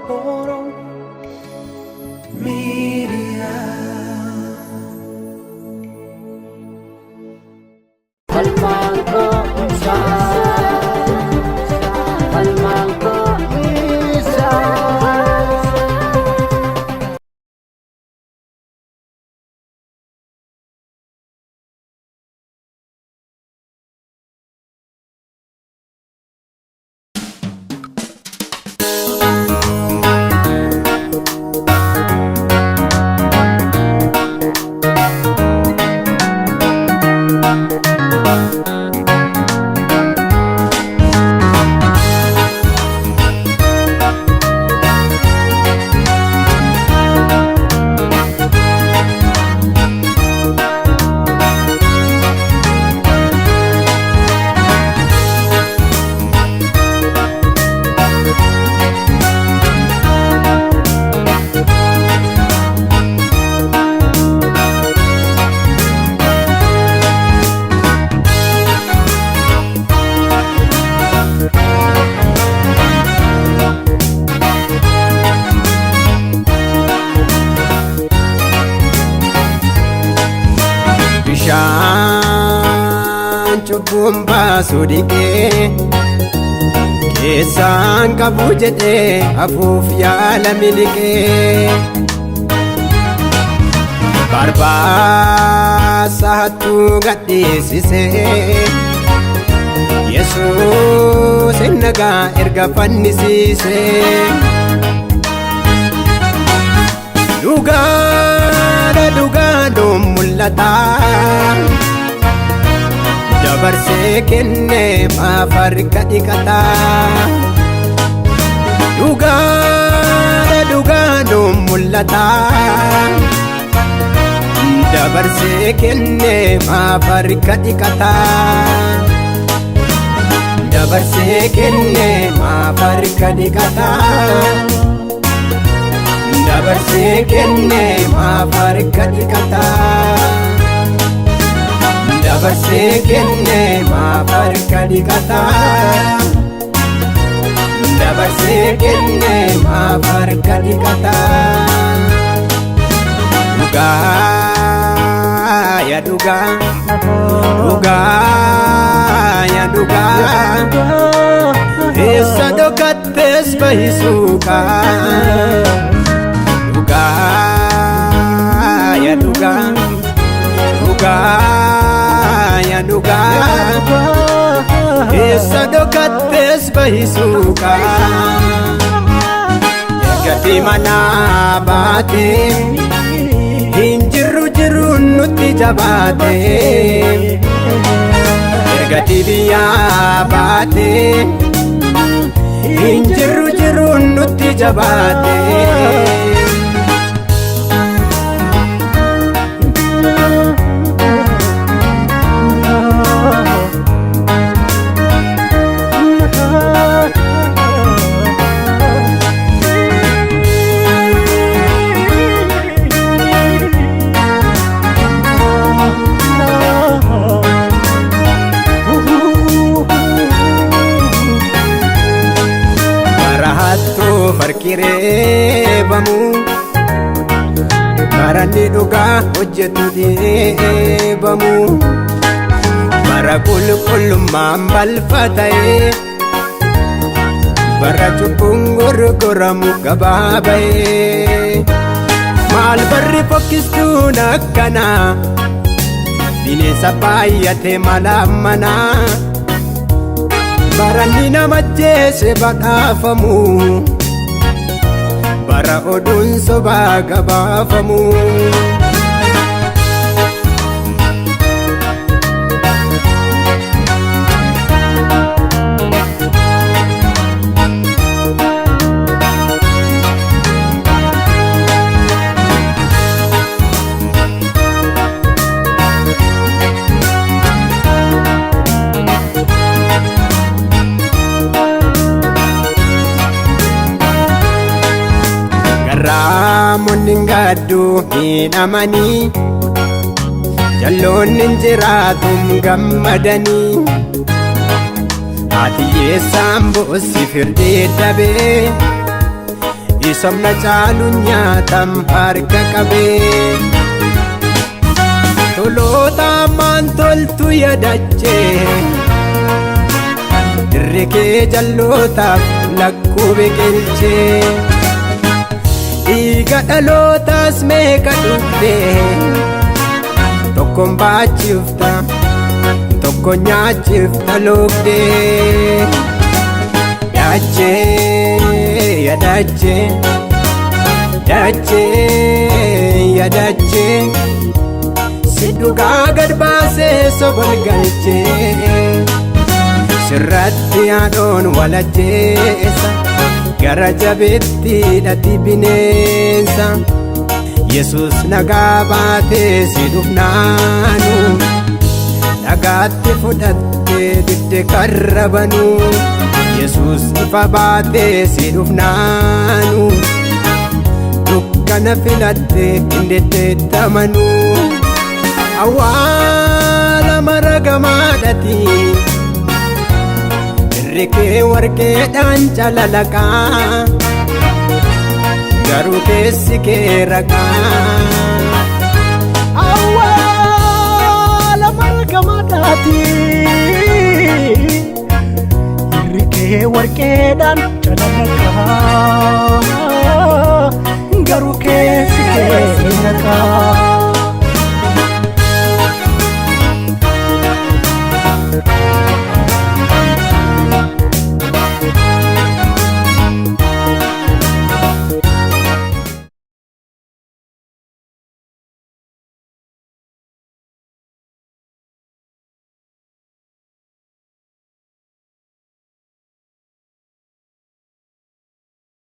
Oromoo Miidiyaa. Bishaan cubbuun baasu dhiqee keessaan qabu jedhee hafuuf yaala miliqee barbaasa hattuu gadhiisisee Yesuus nagaa erga fannisiisee dhugaadhuun mul'ata dabarsee kennee maaf harka dhiqata dhugaadhuun mul'ata dabarsee kennee maaf harka dhiqata dabarsee kennee maaf harka dhiqata dabarsee kennee maaf harka dhiqata dabarsee kennee maaf harka dhiqata dabarsee kennee maaf harka dhiqata dhugaa yaa dhugaa eessa dhokattees bahisuuqa ya dhugaa eessa dhokattees bahisuuqa erga manaa baatee hin jiruun nutti jabaatee erga biyyaa baatee hin jiruun nutti jabaatee Farkireebamu baranni dhugaa hojjetu deebamu bara qulqullummaan balfata'ee bara cubbuun gurguramu gabaabayee maal barri fokkistuun akkanaa bineensa baay'atee malaaf manaa baranni nama jeese badhaafamu bara oduun sobaa gabaafamu Raamonni gaddu miidhamanii jalloonni jiraatuun gammadanii ati yeessaan boossi firdee dabee Isomna caalu nyaatam harka qabee toloota ammaan toltu yaadachee dirree kee jallootaaf lakkuu biqilchee dhiiga dhalootaas meeqa dhugdee tokkoon baachifta tokkoon nyaachifta loogdee Yadachee si dhugaa gad baasee sobol galchee sirratti haadhoon walajjeessa gara jabeetti hidhati bineensa Yesuus nagaa baatee si dhufnaanu dhagaatti fudhattee didde karrabanu Yesuus ifa baatee si dhufnaanu dukkana filattee hindeettamanu awwaala maragamaadhati irri kee warqeedhaan calalaqaa garuu keessi kee raqaa awwaala maragamaadhati irri kee warqeedhaan calalaqaa garuu keessi kee raqaa